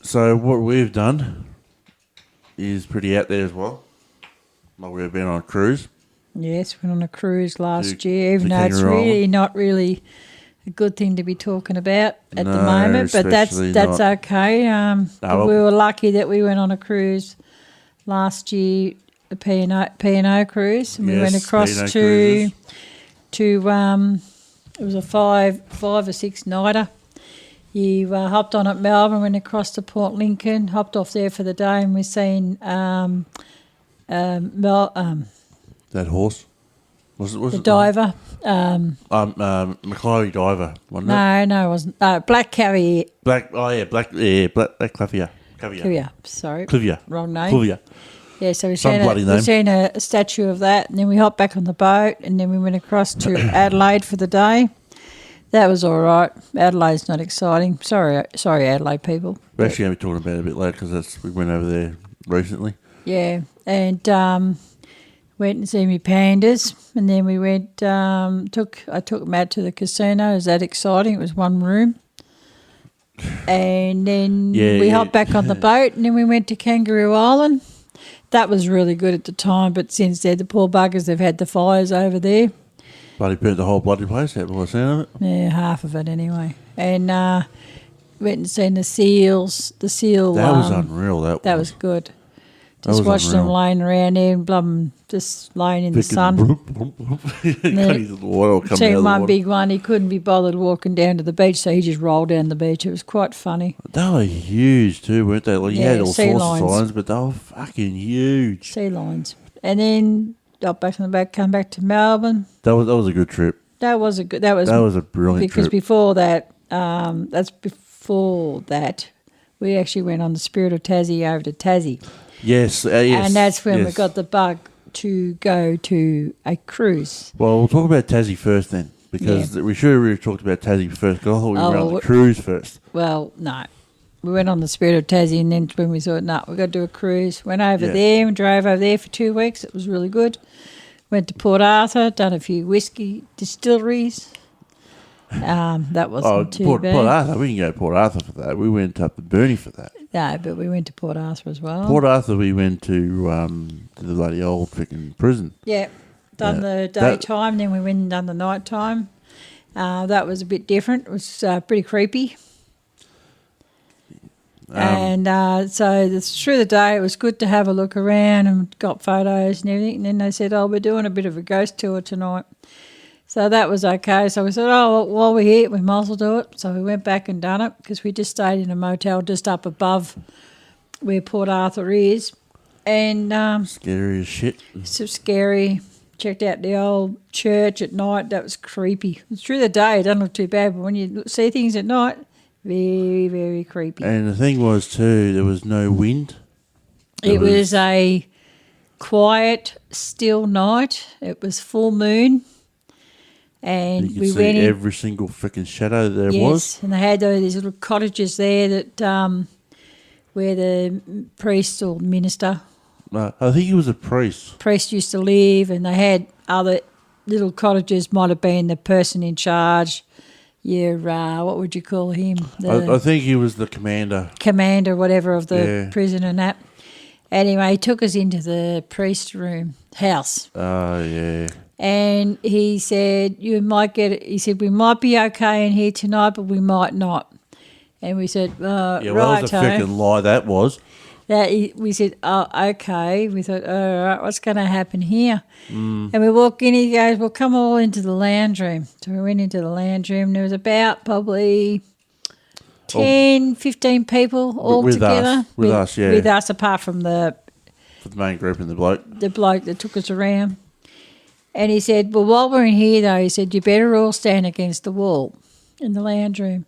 So what we've done is pretty out there as well. Like we've been on a cruise. Yes, went on a cruise last To- year, even to though it's Kangaroo really Island. not really a good thing to be talking about at the No, moment, but that's especially that's not. okay. well- We were lucky that we went on a cruise last year, a P&O cruise, and we went Yes, across P&O to cruises. it was a five or six nighter. You hopped on at Melbourne, went across to Port Lincoln, hopped off there for the day, and we seen That horse. Was the it diver. Macquarie diver, wasn't it? No, it wasn't. Black Caviar. Black Clavier. Caviar, sorry. Clivier. Wrong name. Clivier. Yeah, so Some bloody name. we seen a statue of that, and then we hopped back on the boat, and then we went across to Adelaide for the day. That was all right. Adelaide's not exciting. Sorry, Adelaide people. We're actually going to be talking about it a bit later because we went over there recently. Yeah, and went and see me pandas, and then we went. I took Matt to the casino. It was that exciting? It was one room, and then we hopped back on the boat, and then we went to Kangaroo Island. That was really good at the time, but since then the poor buggers, they've had the fires over there. Bloody burnt the whole bloody place out by the sound of it. Yeah, half of it anyway. And went and seen the seals. The seal. That was unreal. That was good. That Just was watching them unreal. laying around there and blum, just laying in the sun. Seen Seen one big one, he couldn't be bothered walking down to the beach, so he just rolled down the beach. It was quite funny. They were huge too, weren't they? Like you had all sea sorts lions. of signs, but they were fucking huge. Sea lions. And then got back on the back, come back to Melbourne. That was a good trip. That was a brilliant because trip. before that, we actually went on the Spirit of Tassie over to Tassie. Yes, And that's when we yes. got the bug to go to a cruise. Well, we'll talk about Tassie first then, because we should have really talked about Tassie first, because I thought we were on the cruise first. Well, no. We went on the Spirit of Tassie, and then when we thought, no, we've got to do a cruise. Went over there and drove over there for 2 weeks. It was really good. Went to Port Arthur, done a few whiskey distilleries. That wasn't too Port bad. Arthur. We didn't go to Port Arthur for that. We went up to Burnie for that. No, but we went to Port Arthur as well. Port Arthur, we went to the bloody old freaking prison. Yeah, done the daytime, then we went and done the nighttime. That was a bit different. It was pretty creepy. Through the day, it was good to have a look around and got photos and everything. And then they said, we're doing a bit of a ghost tour tonight. So that was okay. So we said, while we're here, we might as well do it. So we went back and done it because we just stayed in a motel just up above where Port Arthur is. And Scary as shit. it's so scary. checked out the old church at night. That was creepy. Through the day, it doesn't look too bad, but when you see things at night, very, very creepy. And the thing was too, there was no wind. It was a quiet, still night. It was full moon. And you could we see went in. every single freaking shadow there was. Yes, and they had these little cottages there that where the priest or minister I think he was a priest. used to live, and they had other little cottages. Might have been the person in charge. Your what would you call him? I think he was the commander, whatever, of the prison and that. Anyway, he took us into the priest room house. Oh yeah. And he said, "You might get it." He said, "We might be okay in here tonight, but we might not." And we said, "Yeah, well, right, that was a freaking lie. That was." We said, "Oh, okay." We thought, "All right, what's going to happen here?" And we walk in. He goes, "Well, come all into the lounge room." So we went into the lounge room. There was about probably 10, 15 people all together. With us, yeah. With us, apart from the main group and the bloke. The bloke that took us around. And he said, "Well, while we're in here, though," he said, "you better all stand against the wall in the lounge room."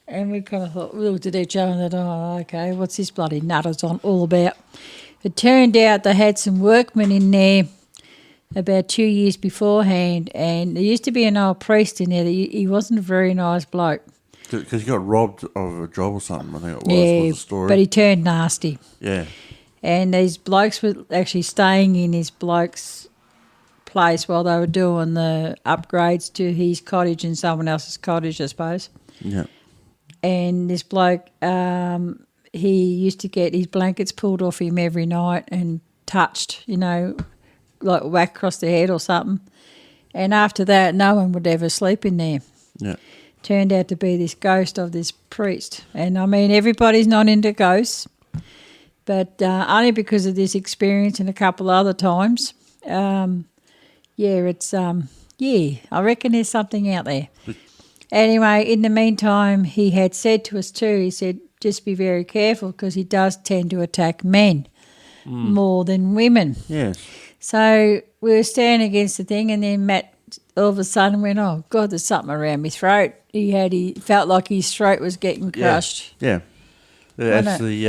And we kind of thought, we looked at each other and thought, "Oh, okay, what's this bloody nutters on all about?" It turned out they had some workmen in there about 2 years beforehand, and there used to be an old priest in there. He wasn't a very nice bloke. Because he got robbed of a job or something, I think it was the story. But he turned nasty. Yeah. And these blokes were actually staying in his bloke's place while they were doing the upgrades to his cottage and someone else's cottage, I suppose. Yeah. And this bloke, he used to get his blankets pulled off him every night and touched, like whack across the head or something. And after that, no one would ever sleep in there. Yeah. Turned out to be this ghost of this priest. And, I mean, everybody's not into ghosts, but only because of this experience and a couple other times. I reckon there's something out there. Anyway, in the meantime, he had said to us too, he said, just be very careful because he does tend to attack men more than women. Yes. So we were standing against the thing, and then Matt all of a sudden went, "Oh, God, there's something around my throat." He felt like his throat was getting crushed. Yeah. Actually,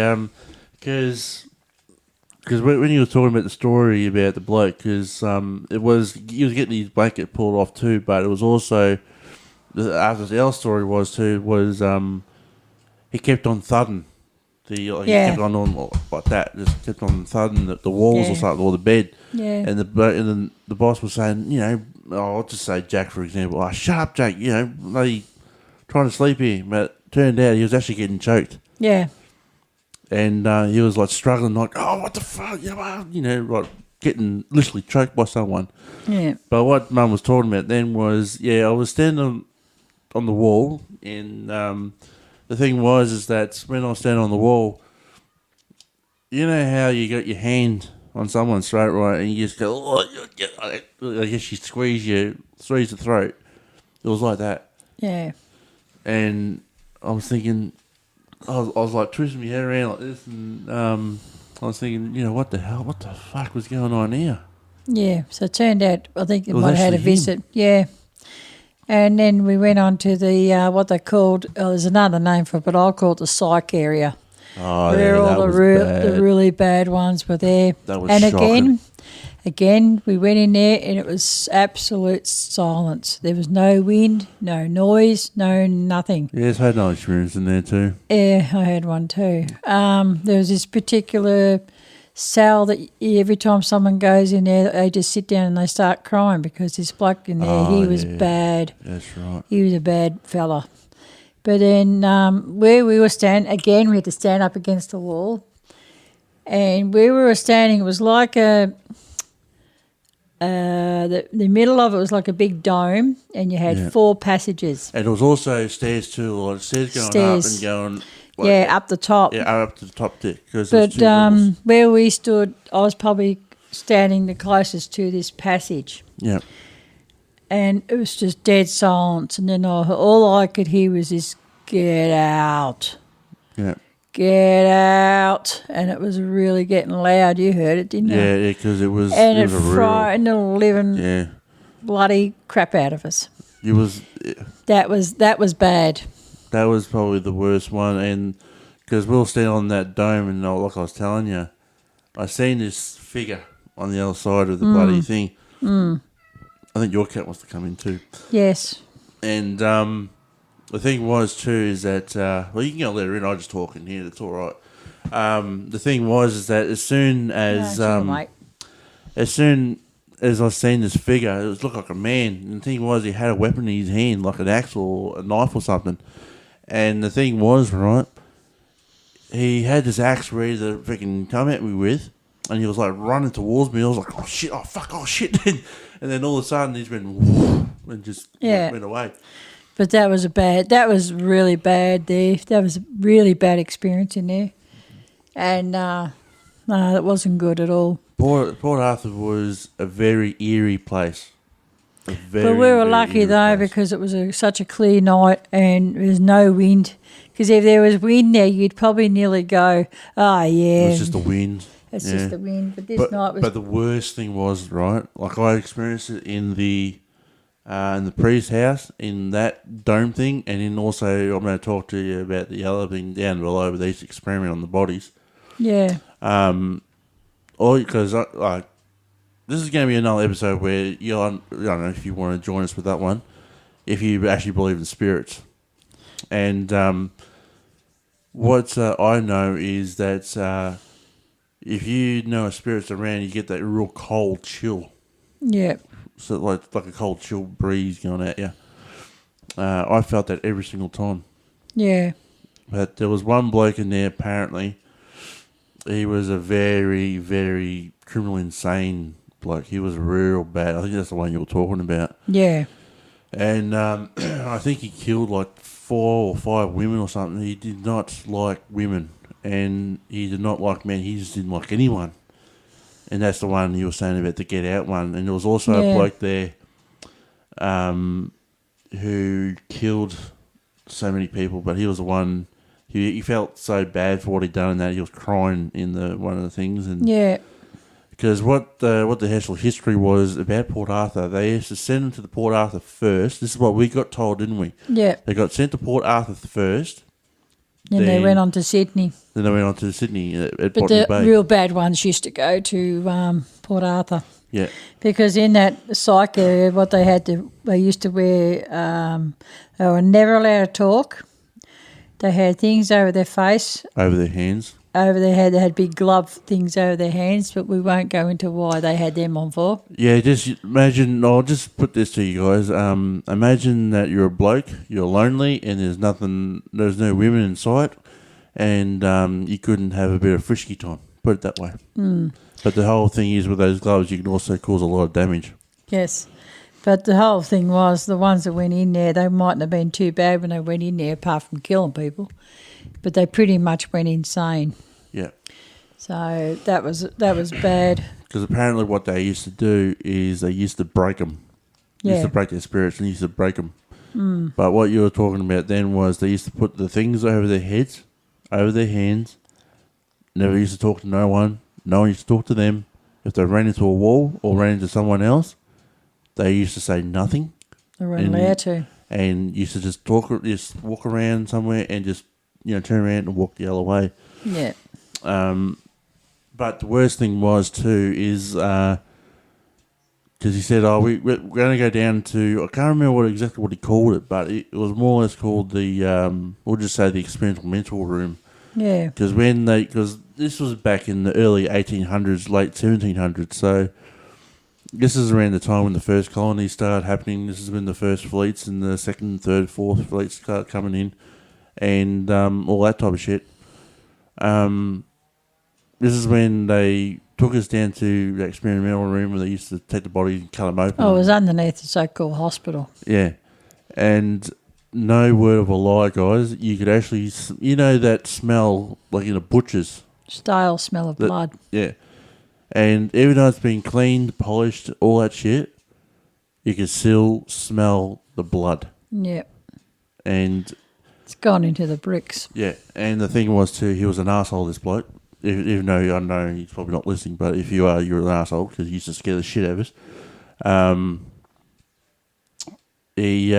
because when you were talking about the story about the bloke, because he was getting his blanket pulled off too, but it was also, after the other story was he kept on thudding. He kept on like that, just kept on thudding the walls or something, or the bed. Yeah. And then the boss was saying, I'll just say Jack, for example, shut up, Jack, bloody trying to sleep here. But it turned out he was actually getting choked. Yeah. And he was like struggling, like, "Oh, what the fuck?" Like getting literally choked by someone. Yeah. But what Mum was talking about then was, I was standing on the wall, and the thing was that when I was standing on the wall, you know how you got your hand on someone's throat, right, and you just go, "Oh," I guess you squeeze the throat. It was like that. Yeah. And I was thinking, I was like twisting my head around like this, and I was thinking, what the fuck was going on here? Yeah, so it turned out, I think it was might have had a actually visit. him. Yeah. And then we went on to the, what they called, there's another name for it, but I'll call it the psych area. Oh, where yeah, all that the, was bad. the really bad ones were there. That was and shocking. Again, we went in there and it was absolute silence. There was no wind, no noise, no nothing. Yes, I had no experience in there too. Yeah, I had one too. There was this particular cell that every time someone goes in there, they just sit down and they start crying because this bloke in there, he was bad. That's right. He was a bad fella. But then where we were standing, again, we had to stand up against the wall. And where we were standing, it was like the middle of it was like a big dome, and you had 4 passages. And it was also stairs too, like stairs going up and going. Up the top. Yeah, up to the top deck. But where we stood, I was probably standing the closest to this passage. Yeah. And it was just dead silence. And then all I could hear was this, "Get out." Yeah. get out. And it was really getting loud. You heard it, didn't you? Yeah, because it was. And it it was a real. frightened the living Yeah, bloody crap out of us. it was. That was bad. That was probably the worst one, and because we were standing on that dome, and like I was telling you, I seen this figure on the other side of the bloody thing. I think your cat wants to come in too. Yes. And the thing was too is that well, you can go let her in. I just talk in here. That's all right. The thing was is that as soon as mate. as soon as I seen this figure, it was looked like a man. And the thing was, he had a weapon in his hand, like an axe or a knife or something. And the thing was, right, he had this axe ready to freaking come at me with, and he was like running towards me. I was like, oh shit, oh fuck, oh shit. And then all of a sudden he's went whoosh, and just went away. But that was really bad there. That was a really bad experience in there. And no, that wasn't good at all. Port Arthur was a very eerie place. But we were lucky though because it was such a clear night and there was no wind. Because if there was wind there, you'd probably nearly go, oh yeah. It was just the wind. It's just the wind. But this night was. But the worst thing was, right, like I experienced it in the priest's house, in that dome thing, and then also I'm going to talk to you about the other thing down below where they used to experiment on the bodies. Yeah. Because this is going to be another episode where I don't know if you want to join us with that one, if you actually believe in spirits. And what I know is that if you know a spirit's around, you get that real cold chill. Yeah. So like a cold chill breeze going at you. I felt that every single time. Yeah. But there was one bloke in there, apparently. He was a very, very criminal insane bloke. He was real bad. I think that's the one you were talking about. Yeah. And I think he killed like 4 or 5 women or something. He did not like women. And he did not like men. He just didn't like anyone. And that's the one you were saying about the Get Out one. And there was also a bloke there who killed so many people, but he was the one. He felt so bad for what he'd done, and that he was crying in one of the things. And because what the actual history was about Port Arthur, they used to send them to the Port Arthur first. This is what we got told, didn't we? Yeah. They got sent to Port Arthur first. Then they went on to Sydney. Then they went on to Sydney at but Botany the Bay. real bad ones used to go to Port Arthur. Yeah. Because in that psych area, what they used to wear, they were never allowed to talk. They had things over their face. Over their hands. Over their head. They had big glove things over their hands, but we won't go into why they had them on for. Yeah, just imagine, I'll just put this to you guys. Imagine that you're a bloke, you're lonely, and there's no women in sight, and you couldn't have a bit of frisky time. Put it that way. Mm. But the whole thing is with those gloves, you can also cause a lot of damage. Yes. But the whole thing was the ones that went in there, they mightn't have been too bad when they went in there apart from killing people. But they pretty much went insane. Yeah. So that was bad. Because apparently what they used to do is they used to break them. They used to break their spirits and used to break them. Mm. But what you were talking about then was they used to put the things over their heads, over their hands. Never used to talk to no one. No one used to talk to them. If they ran into a wall or ran into someone else, they used to say nothing. They weren't allowed to. And used to just walk around somewhere and just, turn around and walk the other way. Yeah. But the worst thing was too is because he said, we're going to go down to, I can't remember exactly what he called it, but it was more or less called the, we'll just say the experimental mental room. Yeah. Because this was back in the early 1800s, late 1700s, so this is around the time when the first colonies started happening. This is when the first fleets and the second, third, fourth fleets started coming in, and all that type of shit. This is when they took us down to the experimental room where they used to take the bodies and cut them open. Oh, it was underneath the so-called hospital. Yeah, and no word of a lie, guys. You could actually, that smell like in a butcher's. Stale smell of blood. Yeah. And even though it's been cleaned, polished, all that shit, you can still smell the blood. Yeah. And It's gone into the bricks. Yeah, and the thing was too, he was an arsehole, this bloke. Even though I know he's probably not listening, but if you are, you're an arsehole because he used to scare the shit out of us. He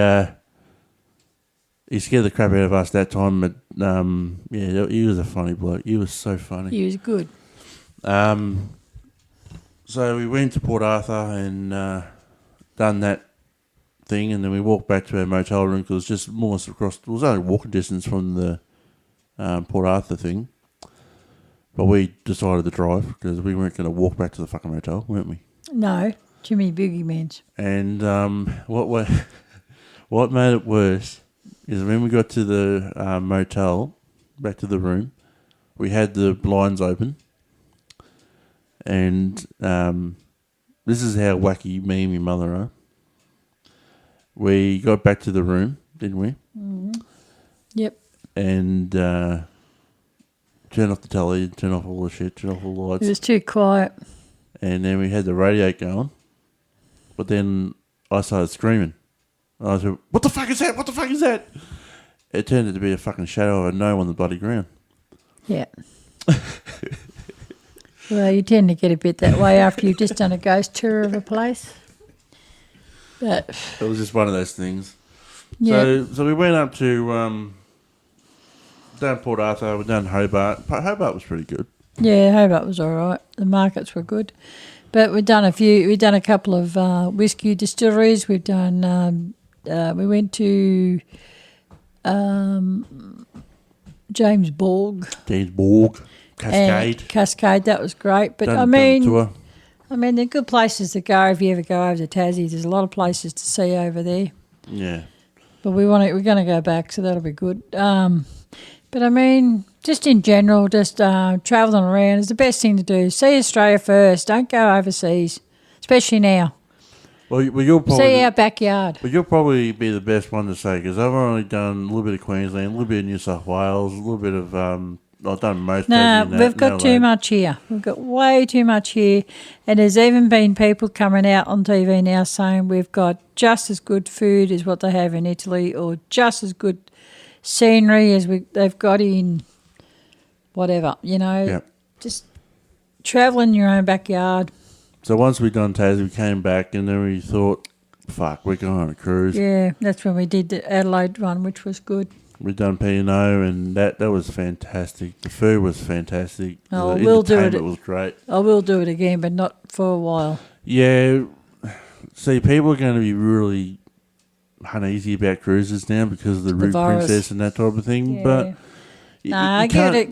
scared the crap out of us that time, but yeah, he was a funny bloke. He was so funny. He was good. So we went to Port Arthur and done that thing, and then we walked back to our motel room because it was just more across. It was only walking distance from the Port Arthur thing, but we decided to drive because we weren't going to walk back to the fucking motel, weren't we? No, too many boogiemans. And what made it worse is when we got to the motel, back to the room, we had the blinds open. And this is how wacky me and my mother are. We got back to the room, didn't we? Mm-hmm. Yep. And turned off the telly, turned off all the shit, turned off all the lights. It was too quiet. And then we had the radio going. But then I started screaming. I said, "What the fuck is that? What the fuck is that?" It turned out to be a fucking shadow of a gnome on the bloody ground. Yeah. Well, you tend to get a bit that way after you've just done a ghost tour of a place. But it was just one of those things. Yeah. So we went up to down Port Arthur, we done Hobart. Hobart was pretty good. Yeah, Hobart was all right. The markets were good. But we've done a couple of whiskey distilleries. We've done, we went to James Borg. Cascade, that was great. But done tour. they're good places to go if you ever go over to Tassie. There's a lot of places to see over there. Yeah. But we're going to go back, so that'll be good. But I mean, just in general, just travelling around is the best thing to do. See Australia first. Don't go overseas, especially now. Well, you'll probably see our backyard. Well, you'll probably be the best one to say because I've only done a little bit of Queensland, a little bit of New South Wales, a little bit of I've done most. No, we've got too much here. We've got way too much here, and there's even been people coming out on TV now saying we've got just as good food as what they have in Italy, or just as good scenery as they've got in whatever. You know, Yep. Just travel in your own backyard. So once we done Tassie, we came back and then we thought, fuck, we're going on a cruise. Yeah, that's when we did the Adelaide one, which was good. We done P&O and that was fantastic. The food was fantastic. Oh, the we'll do it. entertainment was great. I will do it again, but not for a while. Yeah. See, people are going to be really uneasy about cruises now because of the Root Princess and that type of thing. Yeah. But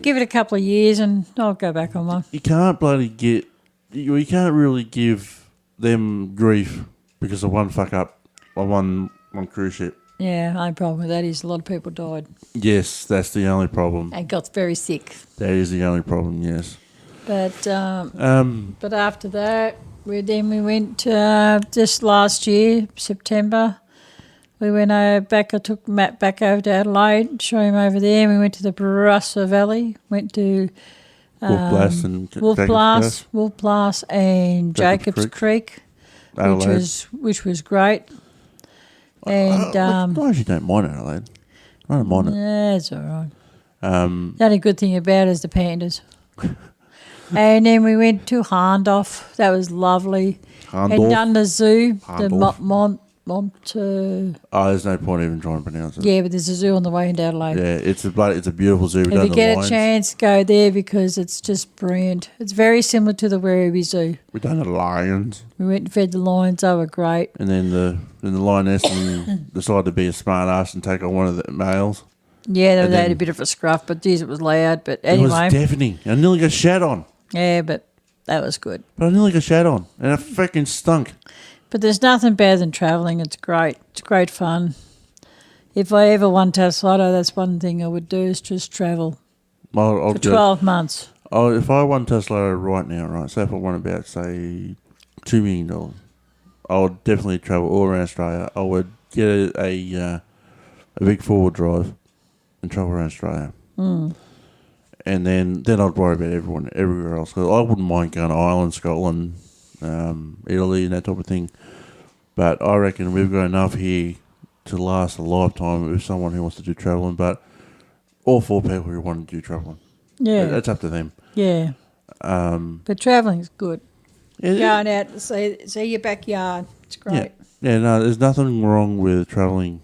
give it a couple of years and I'll go back on one. You can't bloody get... You can't really give them grief because of one fuck up on one cruise ship. Yeah, only problem with that is a lot of people died. Yes, that's the only problem. And got very sick. That is the only problem, yes. But after that, we went just last year, September. We went back. I took Matt back over to Adelaide, show him over there. We went to the Barossa Valley, went to Wolf Blass and Jacobs Creek, which was great. And I actually don't mind Adelaide. I don't mind it. Yeah, it's all right. The only good thing about it is the pandas. And then we went to Harndorf. That was lovely. And done the zoo, the there's no point even trying to pronounce it. Yeah, but there's a zoo on the way into Adelaide. Yeah, it's a beautiful zoo. If you get a chance, go there because it's just brilliant. It's very similar to the Werribee Zoo. We've done the lions. We went and fed the lions. They were great. And then the lioness decided to be a smart ass and take on one of the males. Yeah, they had a bit of a scruff, but geez, it was loud. But anyway. It was deafening. I nearly got shat on. Yeah, but that was good. But I nearly got shat on. And it fucking stunk. But there's nothing better than travelling. It's great. It's great fun. If I ever won Tassilo, that's one thing I would do is just travel for 12 months. If I won Tassilo right now, right, so if I won about, say, $2 million, I would definitely travel all around Australia. I would get a big four-wheel drive and travel around Australia. Mm. And then I'd worry about everywhere else. 'Cause I wouldn't mind going to Ireland, Scotland, Italy and that type of thing. But I reckon we've got enough here to last a lifetime with someone who wants to do travelling. But all for people who want to do travelling. Yeah. That's up to them. Yeah. But travelling's good. Yeah, Going out and see your backyard. It's great. Yeah, no, there's nothing wrong with travelling.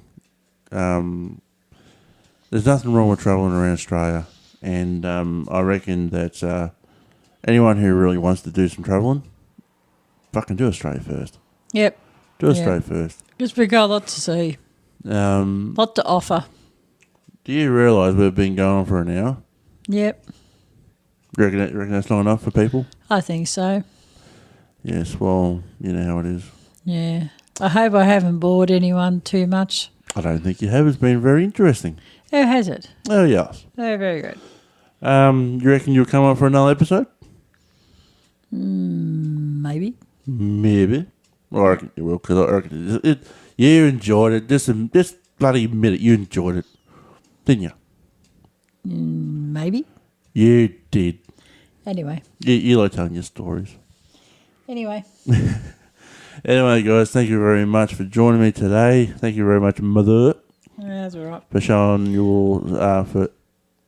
There's nothing wrong with travelling around Australia. And I reckon that anyone who really wants to do some travelling, fucking do Australia first. Yep. Do Australia first. Just we got a lot to see. Lot to offer. Do you realise we've been going on for an hour? Yep. You reckon that's not enough for people? I think so. Yes, well, you know how it is. Yeah. I hope I haven't bored anyone too much. I don't think you have. It's been very interesting. How has it? Oh, yes. Oh, very good. You reckon you'll come up for another episode? Maybe. Maybe. Well, I reckon you will, because I reckon you enjoyed it. Just bloody admit it. You enjoyed it. Didn't you? Maybe. You did. Anyway. You like telling your stories. Anyway, guys, thank you very much for joining me today. Thank you very much, Mother. that's all right. For showing for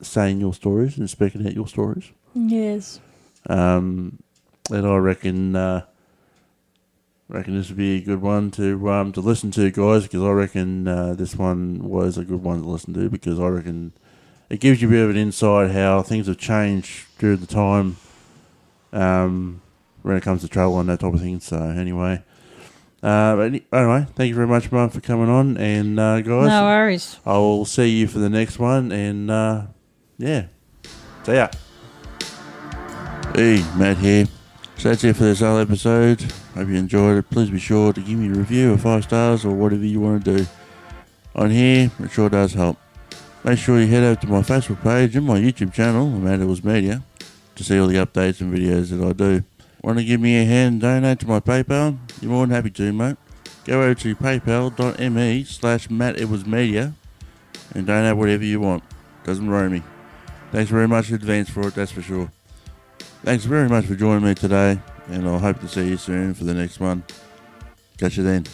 saying your stories and speaking out your stories. Yes. And I reckon this would be a good one to listen to, guys, because I reckon this one was a good one to listen to, because I reckon it gives you a bit of an insight how things have changed during the time when it comes to travel and that type of thing. So anyway. But anyway, thank you very much, Mum, for coming on. And guys, No worries. I will see you for the next one. And yeah, see ya. Hey, Matt here. So that's it for this whole episode. Hope you enjoyed it. Please be sure to give me a review of 5 stars or whatever you want to do on here. It sure does help. Make sure you head over to my Facebook page and my YouTube channel, Matt Media, to see all the updates and videos that I do. Want to give me a hand and donate to my PayPal? You're more than happy to, mate. Go over to paypal.me/MattEdwardsMedia and donate whatever you want. Doesn't worry me. Thanks very much in advance for it, that's for sure. Thanks very much for joining me today, and I hope to see you soon for the next one. Catch you then.